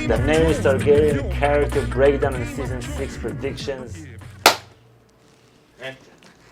Daenerys Targaryen character breakdown in season 6 predictions.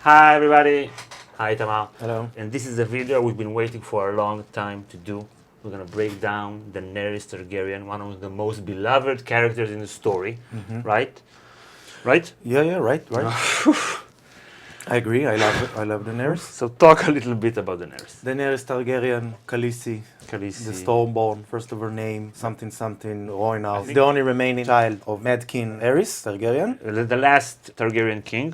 Hi everybody. Hi Tamal. Hello. And this is a video we've been waiting for a long time to do. We're gonna break down Daenerys Targaryen, one of the most beloved characters in the story, right? Right? Yeah, right. I agree. I love Daenerys. So talk a little bit about Daenerys. Daenerys Targaryen, Khaleesi, the Stormborn, first of her name, something, Roynaus. The only remaining child of Mad King Aerys Targaryen. The last Targaryen king.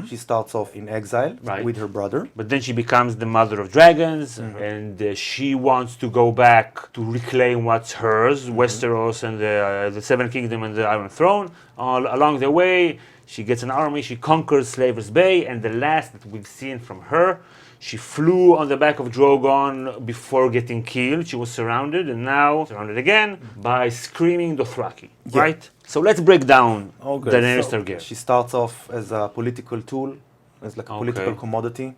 She starts off in exile with her brother. But then she becomes the mother of dragons, and she wants to go back to reclaim what's hers, Westeros and the Seven Kingdoms and the Iron Throne. All along the way, she gets an army, she conquers Slaver's Bay, and the last that we've seen from her, she flew on the back of Drogon before getting killed. She was surrounded, and now surrounded again by screaming Dothraki, right? So let's break down Daenerys Targaryen. She starts off as a political tool, as like a political commodity.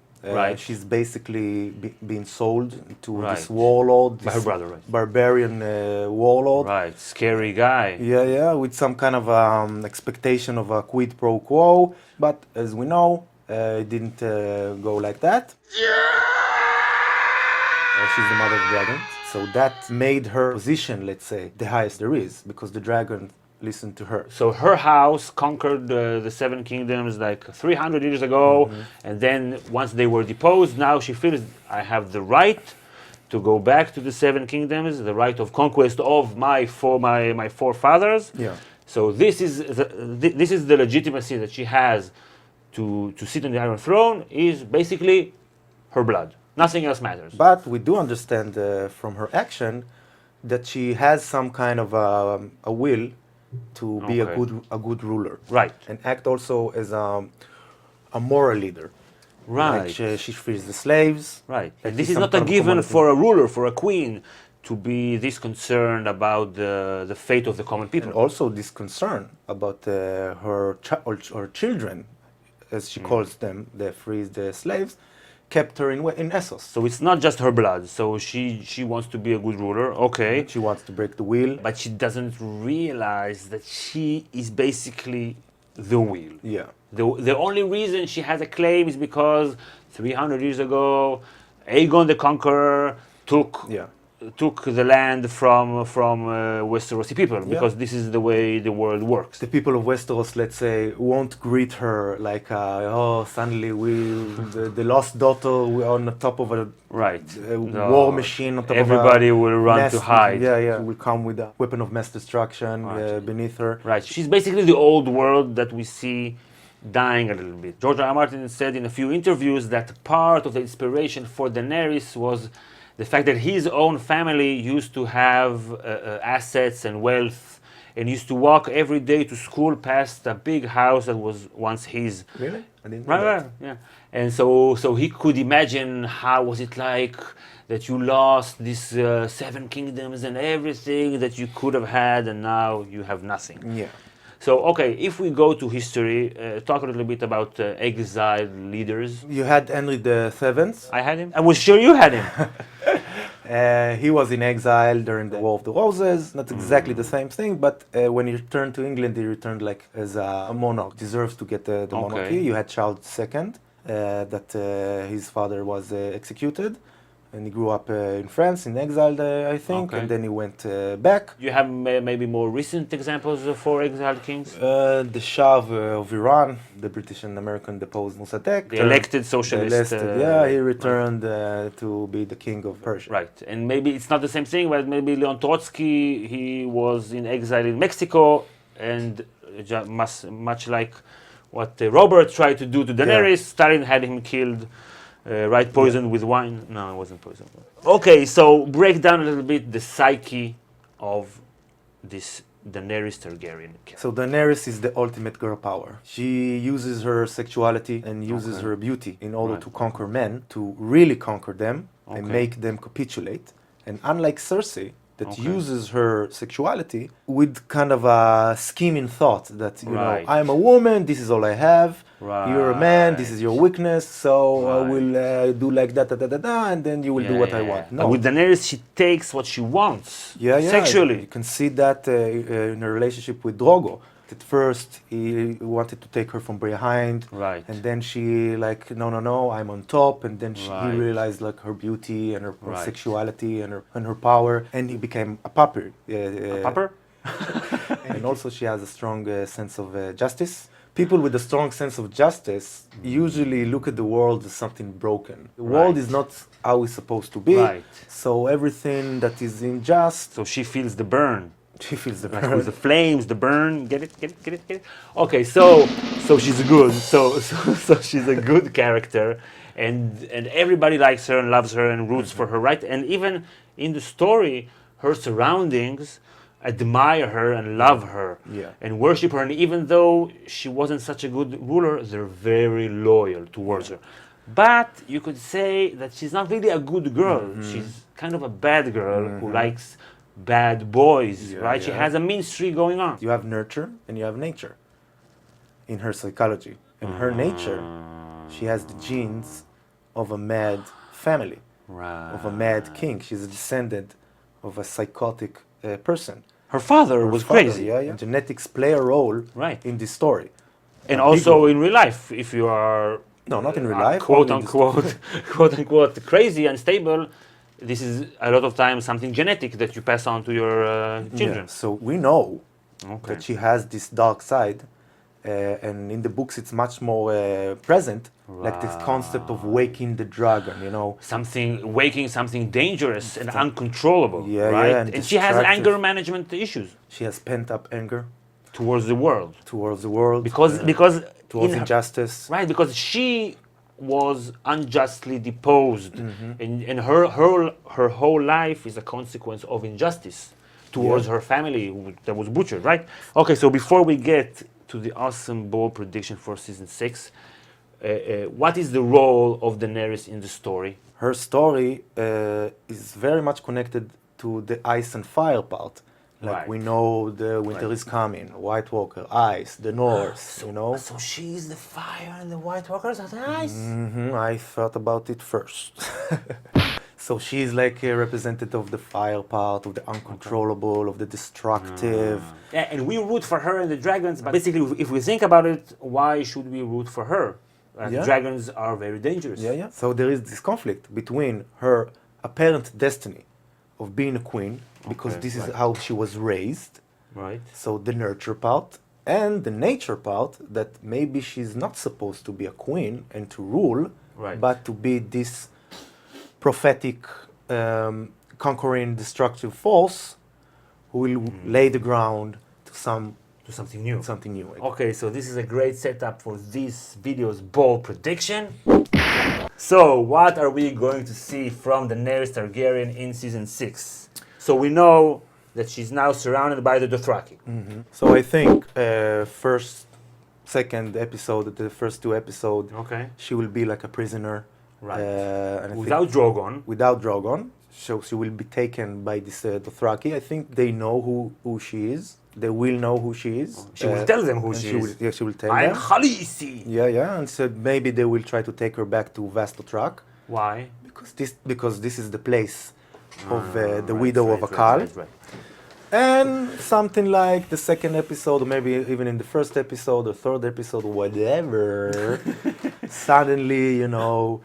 She's basically being sold to this warlord, this by her brother, right? Barbarian warlord. Right, scary guy. Yeah, with some kind of expectation of a quid pro quo. But as we know, it didn't go like that. She's the mother of dragons. So that made her position, let's say, the highest there is, because the dragon listened to her. So her house conquered the Seven Kingdoms like 300 years ago, and then once they were deposed, now she feels I have the right to go back to the Seven Kingdoms, the right of conquest of my forefathers. Yeah. So this is the legitimacy that she has to sit on the Iron Throne, is basically her blood. Nothing else matters. But we do understand from her action that she has some kind of a will to be a good ruler, right? And act also as a moral leader, right? Like she frees the slaves, right? And this is not a given for a ruler, for a queen, to be this concerned about the fate of the common people, and also this concern about her children, as she calls them, the frees the slaves, kept her in Essos. So it's not just her blood. So she wants to be a good ruler. Okay. She wants to break the wheel. But she doesn't realize that she is basically the wheel. Yeah. The only reason she has a claim is because 300 years ago, Aegon the Conqueror took the land from Westerosi people, because this is the way the world works. The people of Westeros, let's say, won't greet her like, suddenly the lost daughter, we're on the top of a war machine. On top Everybody will run to hide. Yeah. Will come with a weapon of mass destruction beneath her. Right. She's basically the old world that we see dying a little bit. George R. R. Martin said in a few interviews that part of the inspiration for Daenerys was the fact that his own family used to have assets and wealth, and used to walk every day to school past a big house that was once his. Really? I didn't know that. Yeah. And so he could imagine how was it like that you lost these Seven Kingdoms and everything that you could have had, and now you have nothing. Yeah. So, okay, if we go to history, talk a little bit about exiled leaders. You had Henry VII. I had him. I was sure you had him. He was in exile during the War of the Roses. Not exactly the same thing, but when he returned to England, he returned like as a monarch. Deserves to get the monarchy. You had Charles II, that his father was executed. And he grew up in France, in exile, I think, and then he went back. You have maybe more recent examples for exiled kings? The Shah of Iran, the British and American deposed Mossadegh. The elected socialist. He returned to be the king of Persia. Right, and maybe it's not the same thing, but maybe Leon Trotsky, he was in exile in Mexico, and much like what Robert tried to do to Daenerys, Stalin had him killed. Poisoned with wine? No, it wasn't poisoned. Okay, so break down a little bit the psyche of this Daenerys Targaryen. So Daenerys is the ultimate girl power. She uses her sexuality and uses her beauty in order to conquer men, to really conquer them and make them capitulate. And unlike Cersei, that Okay. uses her sexuality with kind of a scheming thought that, you know, Right. I'm a woman, this is all I have. You're a man, this is your Right. weakness, so I Right. will do like that, da, da, da, da, and then you will do what I want. But with Daenerys, she takes what she wants. Yeah, yeah. Sexually. You can see that in her relationship with Drogo. At first, he wanted to take her from behind, Right. and then she like, no, no, no, I'm on top, and then he Right. realized like her beauty and her Right. sexuality and her power, and he became a puppet. A pupper? And also, she has a strong sense of justice. People with a strong sense of justice usually look at the world as something broken. The world Right. is not how it's supposed to be. Right. So everything that is unjust, So she feels the burn. she feels the Like burn. with the flames, the burn. Get it? Get it? Get it? Get it? Okay, so she's good. So she's a good character, and everybody likes her and loves her and roots for her, right? And even in the story, her surroundings admire her and love her Yeah. and worship her. And even though she wasn't such a good ruler, they're very loyal towards her. But you could say that she's not really a good girl. She's kind of a bad girl who likes bad boys, Yeah, right? She yeah. has a mean streak going on. You have nurture and you have nature in her psychology. In her nature, she has the genes of a mad family, Right. of a mad king. She's a descendant of a psychotic person. Her father Her was father, crazy. Yeah, yeah. Genetics play a role Right. in this story. And A also big role. in real life, if you are No, not in real life. quote only in this unquote, quote unquote, crazy, unstable, this is a lot of times something genetic that you pass on to your children. Yeah, so we know Okay. that she has this dark side, and in the books it's much more present, like this concept of waking the dragon, you know. Waking something dangerous and uncontrollable, Yeah, right? yeah, and and she has destructive. anger management issues She has pent up anger towards the world towards the world, because towards in her- injustice. right, because she was unjustly deposed, Mm-hmm. and her whole life is a consequence of injustice towards Yeah. her family that was butchered, right? Okay, so before we get to the awesome bold prediction for season 6, what is the role of Daenerys in the story? Her story is very much connected to the ice and fire part. Like Right. we know the winter is coming, White Walker, ice, the North, you know. So she's the fire and the White Walkers are the ice. I thought about it first. So she's like a representative of the fire part, of the uncontrollable, of the destructive. Yeah, and we root for her and the dragons, but basically, if we think about it, why should we root for her? Yeah. Dragons are very dangerous. Yeah, yeah. So there is this conflict between her apparent destiny of being a queen, because Okay, this right. is how she was raised. Right. So the nurture part and the nature part, that maybe she's not supposed to be a queen and to rule, Right. but to be this prophetic, conquering, destructive force who will lay the ground to something new. something new. Okay, so this is a great setup for this video's bold prediction. So, what are we going to see from Daenerys Targaryen in season 6? So we know that she's now surrounded by the Dothraki. So I think first, second episode, the first two episodes, Okay. she will be like a prisoner. Right. And I think Without Drogon. without Drogon. So she will be taken by this Dothraki. I think they know who she is. They will know who she is. She will tell them who and she Will, is. yeah, she will tell I'm them. Khaleesi. Yeah, yeah. And so maybe they will try to take her back to Vastotrak Why? because this is the place of the Right, widow right, of Akal. right. And something like the second episode, or maybe even in the first episode or third episode, whatever, suddenly, you know,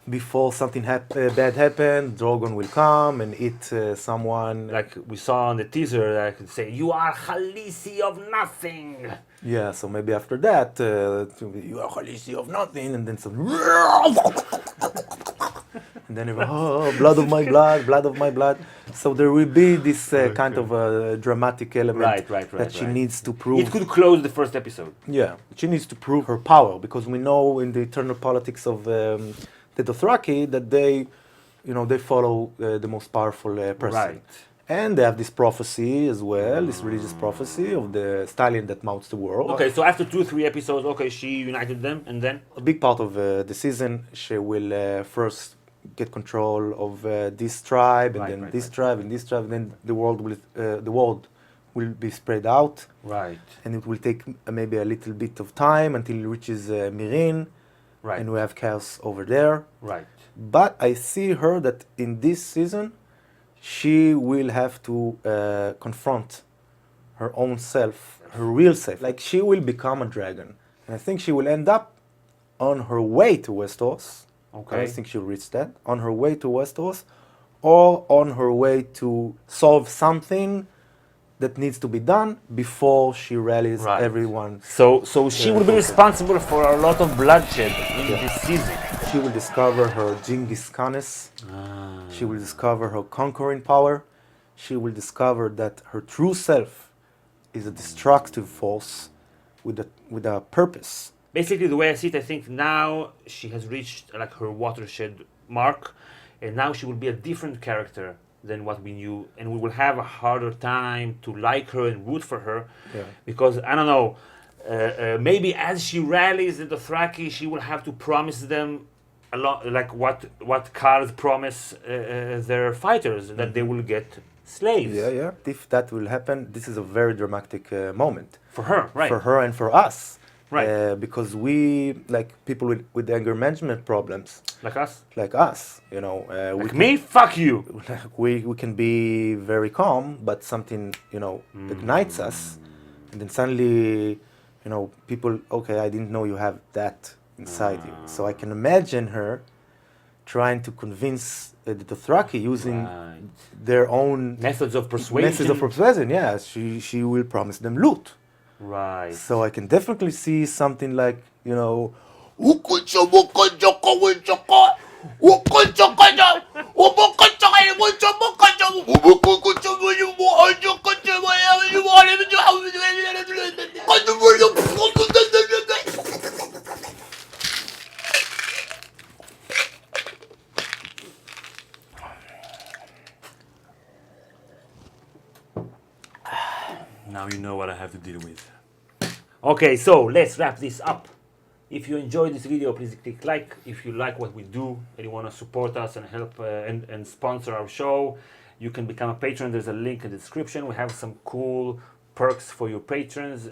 before something bad happened, Drogon will come and eat someone. Like we saw on the teaser, I could say, "You are Khaleesi of nothing." Yeah, so maybe after that, you are Khaleesi of nothing, and then some. And then blood of my blood, blood of my blood. So there will be this kind of a dramatic element that she needs to prove. It could close the first episode. Yeah, she needs to prove her power, because we know in the eternal politics of the Dothraki that they follow the most powerful person. Right. And they have this prophecy as well, this religious prophecy of the stallion that mounts the world. Okay, so after 2-3 episodes, okay, she united them, and then A big part of the season, she will first get control of this tribe, and Right, then right, this right. tribe, and this tribe, and then the world will be spread out, Right. and it will take maybe a little bit of time until it reaches Mereen, Right. and we have chaos over there. Right. But I see her that in this season, she will have to confront her own self, her real self. Like, she will become a dragon. And I think she will end up on her way to Westeros. Okay. I don't think she'll reach that. On her way to Westeros, or on her way to solve something that needs to be done before she rallies Right. everyone. So she will be okay. responsible for a lot of bloodshed in this season. She will discover her Genghis Khanis. Ah. She will discover her conquering power. She will discover that her true self is a destructive force with a purpose. Basically, the way I see it, I think now she has reached like her watershed mark, and now she will be a different character than what we knew, and we will have a harder time to like her and root for her, Yeah. because I don't know, maybe as she rallies the Dothraki, she will have to promise them a lot, like what Khal promised their fighters, that they will get slaves. Yeah, yeah. If that will happen, this is a very dramatic moment For her, right? for her and for us. Right. Because we, like people with anger management problems, Like us, like us, like me. Fuck you. we can be very calm, but something ignites us, and then suddenly people, okay, I didn't know you have that inside you. So I can imagine her trying to convince the Dothraki using Right. their own Methods of persuasion. methods of persuasion. Yeah, she will promise them loot. Right. So I can definitely see something like Now you know what I have to deal with. Okay, so let's wrap this up. If you enjoyed this video, please click like. If you like what we do and you want to support us and help and sponsor our show, you can become a patron. There's a link in the description. We have some cool perks for your patrons,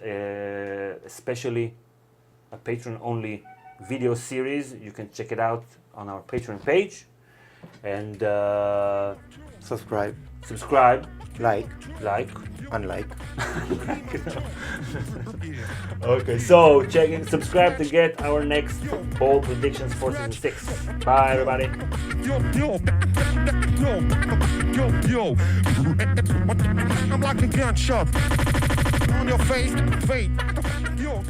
especially a patron-only video series. You can check it out on our Patreon page. And subscribe, like, unlike. Okay, so subscribe to get our next bold predictions for season 6. Bye, everybody. Yo, I'm like a gunshot on your face. Yo.